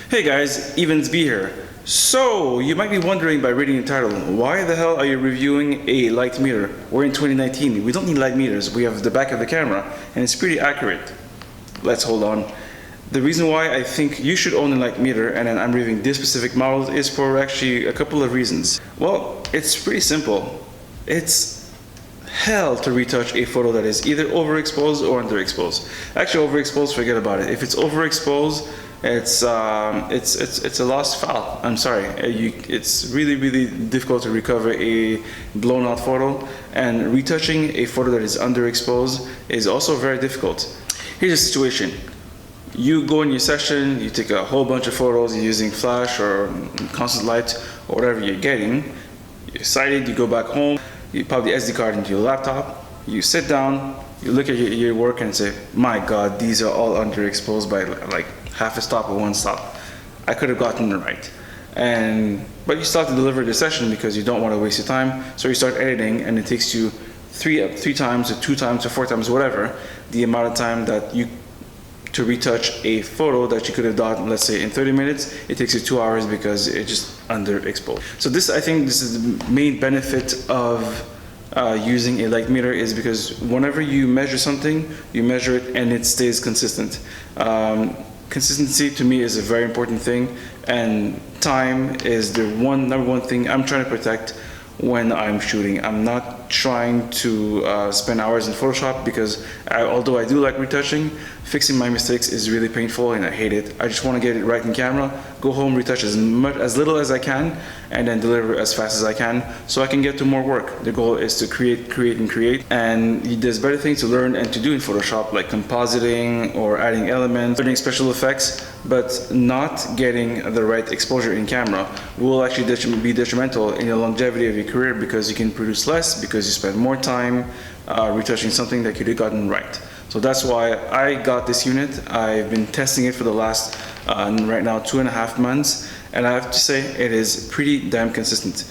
Hey guys, YvensB here. So, you might be wondering by reading the title, why the hell are you reviewing a light meter? We're in 2019, we don't need light meters, we have the back of the camera, and it's pretty accurate. Let's hold on. The reason why I think you should own a light meter, and then I'm reviewing this specific model, is for actually a couple of reasons. Well, it's pretty simple. It's hell to retouch a photo that is either overexposed or underexposed. Actually, overexposed, forget about it. If it's overexposed, it's a lost file. I'm sorry. It's really difficult to recover a blown out photo, and retouching a photo that is underexposed is also very difficult. Here's the situation. You go in your session, you take a whole bunch of photos using flash or constant light or whatever you're getting. You're excited, you go back home, you pop the SD card into your laptop, you sit down, you look at your work and say, my God, these are all underexposed by like half a stop or one stop. I could have gotten it right. But you still have to deliver the session because you don't want to waste your time. So you start editing and it takes you three times or 2 times or 4 times, whatever, the amount of time that to retouch a photo that you could have done, let's say in 30 minutes, it takes you 2 hours because it's just underexposed. So I think this is the main benefit of using a light meter, is because whenever you measure something, you measure it and it stays consistent. Consistency to me is a very important thing, and time is the number one thing I'm trying to protect when I'm shooting. I'm not trying to spend hours in Photoshop because although I do like retouching, fixing my mistakes is really painful and I hate it. I just want to get it right in camera, go home, retouch as little as I can, and then deliver as fast as I can so I can get to more work. The goal is to create, and there's better things to learn and to do in Photoshop, like compositing or adding elements, learning special effects, but not getting the right exposure in camera will actually be detrimental in the longevity of your career, because you can produce less because you spend more time retouching something that you could have gotten right. So that's why I got this unit. I've been testing it for the last, right now, 2.5 months, and I have to say it is pretty damn consistent.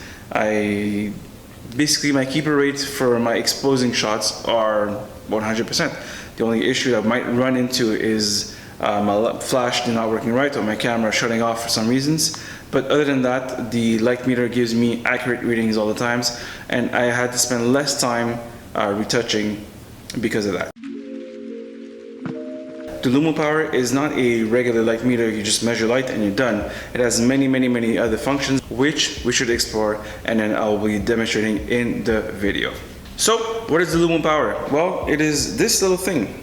Basically my keeper rate for my exposing shots are 100%. The only issue that I might run into is my flash not working right or my camera shutting off for some reasons. But other than that, the light meter gives me accurate readings all the times, and I had to spend less time retouching because of that. The Lumu Power is not a regular light meter. You just measure light and you're done. It has many other functions which we should explore, and then I'll be demonstrating in the video. So, what is the Lumu Power? Well, it is this little thing.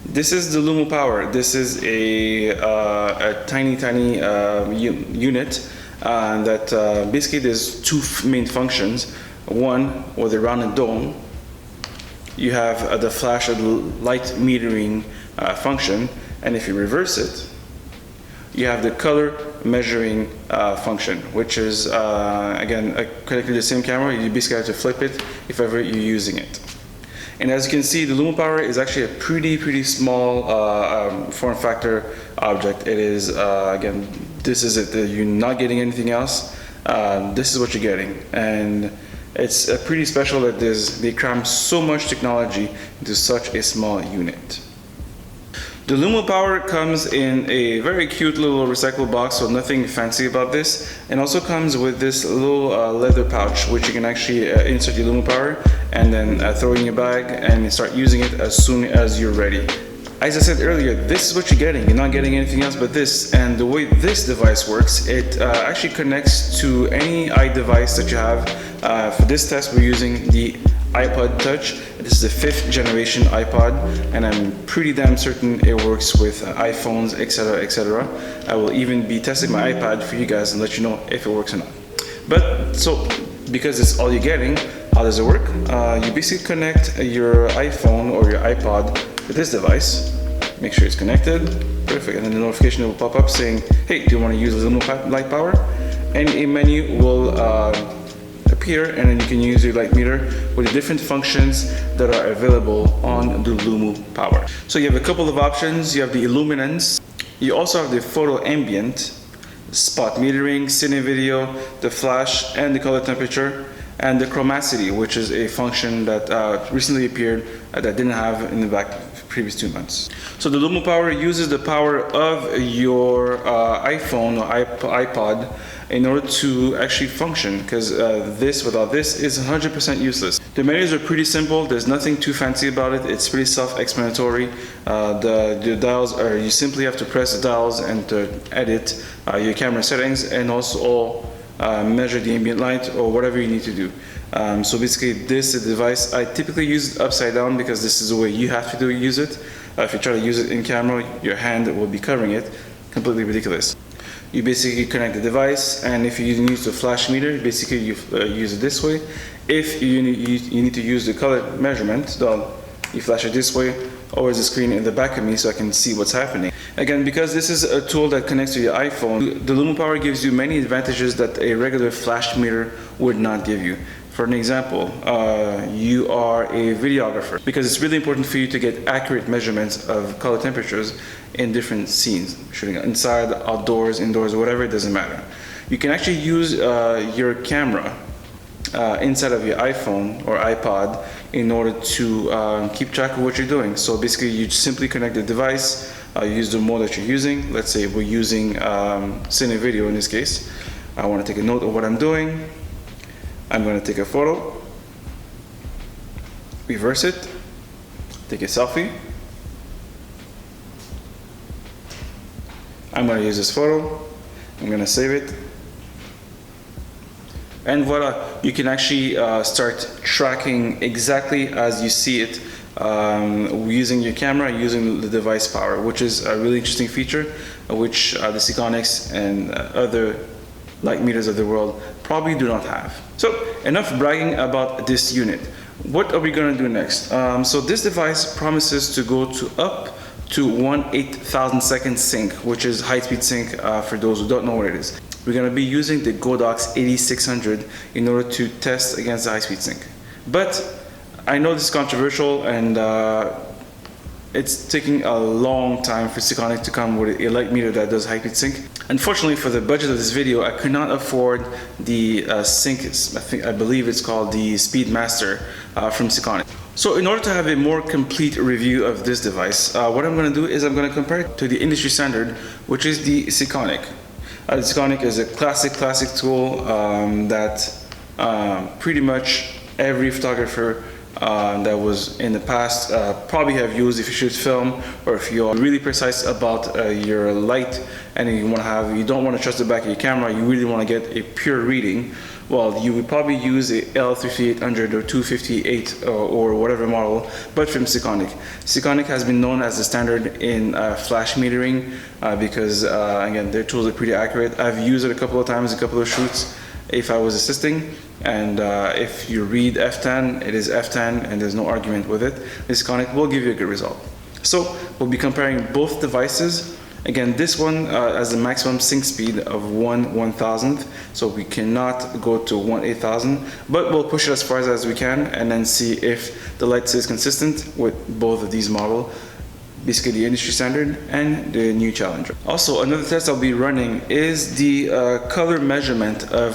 This is the Lumu Power. This is a tiny unit that basically there's 2 main functions. One, with a rounded dome, you have the flash of the light metering function, and if you reverse it, you have the color measuring function, which is again connected to the same camera. You basically have to flip it if ever you're using it. And as you can see, the Lumu Power is actually a pretty small form factor object. It is again, this is it. You're not getting anything else. This is what you're getting, and it's pretty special that they cram so much technology into such a small unit. The Lumu Power comes in a very cute little recyclable box, so nothing fancy about this. And also comes with this little leather pouch, which you can actually insert your Lumu Power and then throw in your bag and start using it as soon as you're ready. As I said earlier, this is what you're getting. You're not getting anything else but this. And the way this device works, it actually connects to any iDevice that you have. For this test, we're using the iPod Touch. This is the 5th generation iPod, and I'm pretty damn certain it works with iPhones, etc. I will even be testing my iPad for you guys and let you know if it works or not. But so, because it's all you're getting, how does it work? You basically connect your iPhone or your iPod with this device. Make sure it's connected. Perfect. And then the notification will pop up saying, hey, do you want to use the Lumu Light Power? And a menu will appear, and then you can use your light meter with the different functions that are available on the Lumu Power. So you have a couple of options. You have the illuminance. You also have the photo ambient, spot metering, cine video, the flash, and the color temperature, and the chromacity, which is a function that recently appeared that didn't have in the back previous 2 months. So the Lumu Power uses the power of your iPhone or iPod in order to actually function, because this without this is 100% useless. The menus are pretty simple. There's nothing too fancy about it. It's pretty self-explanatory. The dials are, you simply have to press the dials and to edit your camera settings, and also measure the ambient light or whatever you need to do. So basically this device, I typically use it upside down because this is the way you have to use it. If you try to use it in camera, your hand will be covering it. Completely ridiculous. You basically connect the device, and if you use the flash meter, basically you use it this way. If you need to use the color measurement, then you flash it this way. Always the screen in the back of me so I can see what's happening. Again, because this is a tool that connects to your iPhone, the Lumu Power gives you many advantages that a regular flash meter would not give you. For an example, you are a videographer, because it's really important for you to get accurate measurements of color temperatures in different scenes, shooting inside, outdoors, indoors, whatever, it doesn't matter. You can actually use your camera inside of your iPhone or iPod in order to keep track of what you're doing. So basically you simply connect the device, use the mode that you're using. Let's say we're using cine video in this case. I want to take a note of what I'm doing. I'm going to take a photo, reverse it, take a selfie. I'm going to use this photo, I'm going to save it, and voila, you can actually start tracking exactly as you see it using your camera, using the device power, which is a really interesting feature, which the Sekonics and other light meters of the world probably do not have. So enough bragging about this unit. What are we going to do next? So this device promises to go up to 1/8,000 second sync, which is high-speed sync for those who don't know what it is. We're going to be using the Godox 8600 in order to test against the high-speed sync. But I know this is controversial, and it's taking a long time for Sekonic to come with a light meter that does high-speed sync. Unfortunately, for the budget of this video, I could not afford the sync. I believe it's called the Speedmaster from Sekonic. So in order to have a more complete review of this device, what I'm going to do is I'm going to compare it to the industry standard, which is the Sekonic. The Sekonic is a classic tool that pretty much every photographer that was in the past probably have used if you shoot film, or if you're really precise about your light and you don't want to trust the back of your camera, you really want to get a pure reading. Well, you would probably use a L3800 or 258 or whatever model, but from Sekonic. Sekonic has been known as the standard in flash metering because again, their tools are pretty accurate. I've used it a couple of times, a couple of shoots if I was assisting, and if you read F10, it is F10 and there's no argument with it. Sekonic will give you a good result. So we'll be comparing both devices. Again, this one has a maximum sync speed of 1/1000th, so we cannot go to 1/8000, but we'll push it as far as we can and then see if the light stays consistent with both of these models, basically the industry standard and the new Challenger. Also, another test I'll be running is the color measurement of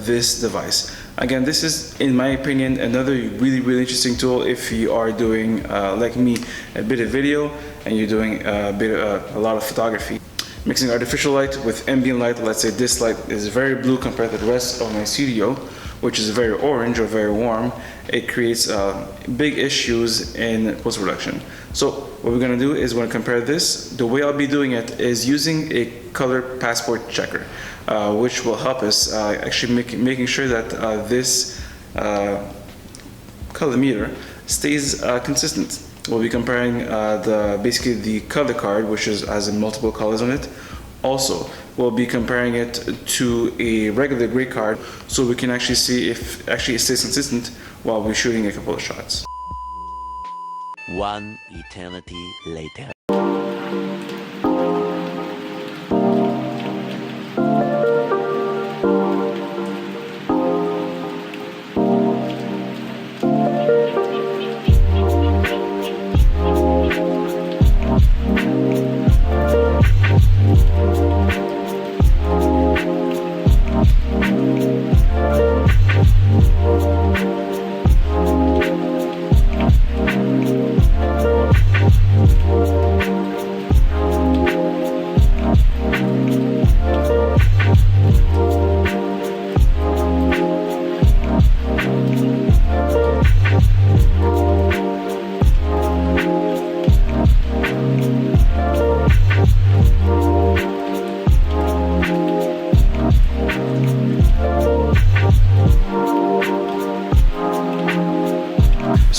this device. Again, this is, in my opinion, another really interesting tool if you are doing, like me, a bit of video and you're doing a lot of photography. Mixing artificial light with ambient light, let's say this light is very blue compared to the rest of my studio, which is very orange or very warm, it creates big issues in post-production. So what we're going to do is we're going to compare this. The way I'll be doing it is using a color passport checker, which will help us actually making sure that this color meter stays consistent. We'll be comparing basically the color card, which has multiple colors on it. Also, we'll be comparing it to a regular gray card, so we can actually see if actually it stays consistent while we're shooting a couple of shots. One eternity later.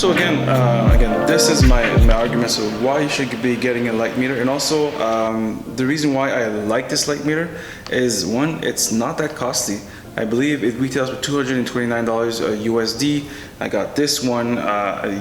So again, this is my arguments of why you should be getting a light meter, and also the reason why I like this light meter is, one, it's not that costly. I believe it retails for $229 USD. I got this one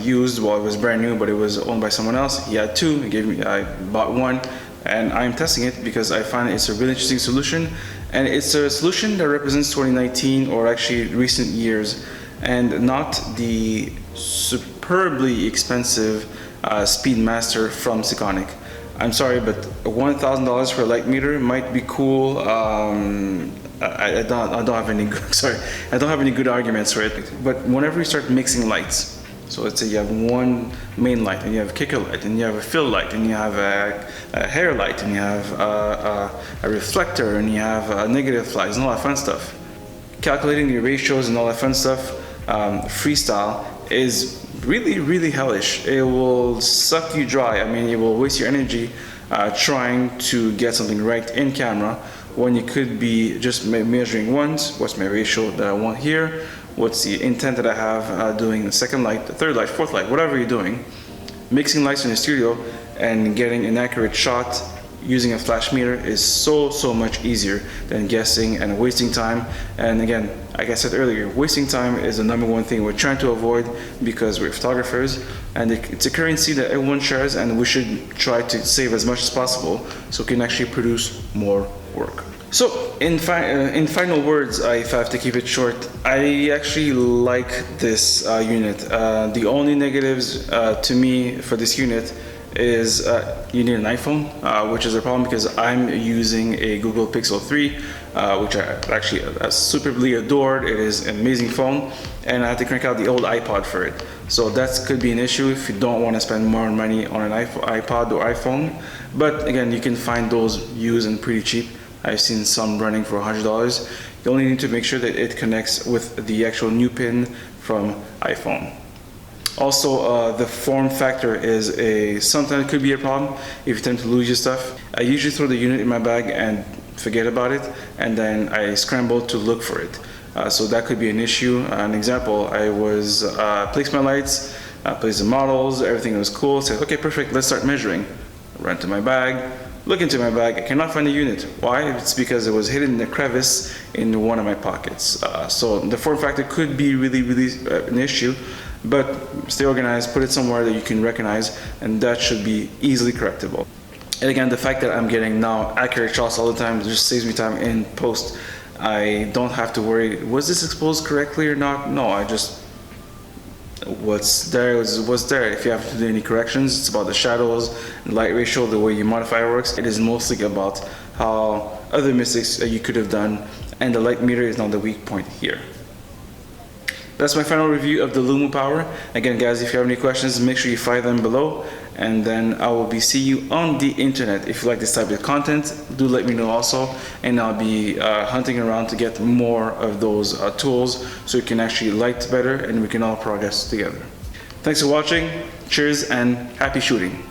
used. Well, it was brand new, but it was owned by someone else. He had two. I bought one, and I'm testing it because I find it's a really interesting solution, and it's a solution that represents 2019, or actually recent years, and not the superbly expensive Speedmaster from Sekonic. I'm sorry, but $1,000 for a light meter might be cool. I don't have any I don't have any good arguments for it. But whenever you start mixing lights, so let's say you have one main light, and you have a kicker light, and you have a fill light, and you have a hair light, and you have a reflector, and you have negative flags, and all that fun stuff. Calculating the ratios and all that fun stuff, freestyle is really hellish. It will suck you dry. I mean, it will waste your energy trying to get something right in camera, when you could be just measuring once, what's my ratio that I want here, what's the intent that I have doing the second light, the third light, fourth light, whatever you're doing. Mixing lights in the studio and getting an accurate shot using a flash meter is so much easier than guessing and wasting time. And again, like I said earlier, wasting time is the number one thing we're trying to avoid, because we're photographers and it's a currency that everyone shares, and we should try to save as much as possible so we can actually produce more work. So in final words, if I have to keep it short, I actually like this unit. The only negatives to me for this unit is you need an iPhone, which is a problem because I'm using a Google Pixel 3, which I actually superbly adored. It is an amazing phone, and I had to crank out the old iPod for it. So that could be an issue if you don't want to spend more money on an iPod or iPhone. But again, you can find those used and pretty cheap. I've seen some running for $100. You only need to make sure that it connects with the actual new pin from iPhone. Also, the form factor is sometimes could be a problem if you tend to lose your stuff. I usually throw the unit in my bag and forget about it, and then I scramble to look for it. So that could be an issue. An example, I was placed my lights, placed the models, everything was cool. Said, okay, perfect, let's start measuring. Run to my bag, look into my bag, I cannot find the unit. Why? It's because it was hidden in a crevice in one of my pockets. So the form factor could be really an issue, but stay organized, put it somewhere that you can recognize, and that should be easily correctable. And again, the fact that I'm getting now accurate shots all the time just saves me time in post. I don't have to worry, was this exposed correctly or not? No, I just, what's there is what's there. If you have to do any corrections, it's about the shadows, light ratio, the way your modifier works. It is mostly about how other mistakes you could have done, and the light meter is not the weak point here. That's my final review of the Lumu Power. Again, guys, if you have any questions, make sure you fire them below, and then I will be seeing you on the internet. If you like this type of content, do let me know also, and I'll be hunting around to get more of those tools so you can actually light better and we can all progress together. Thanks for watching, cheers, and happy shooting.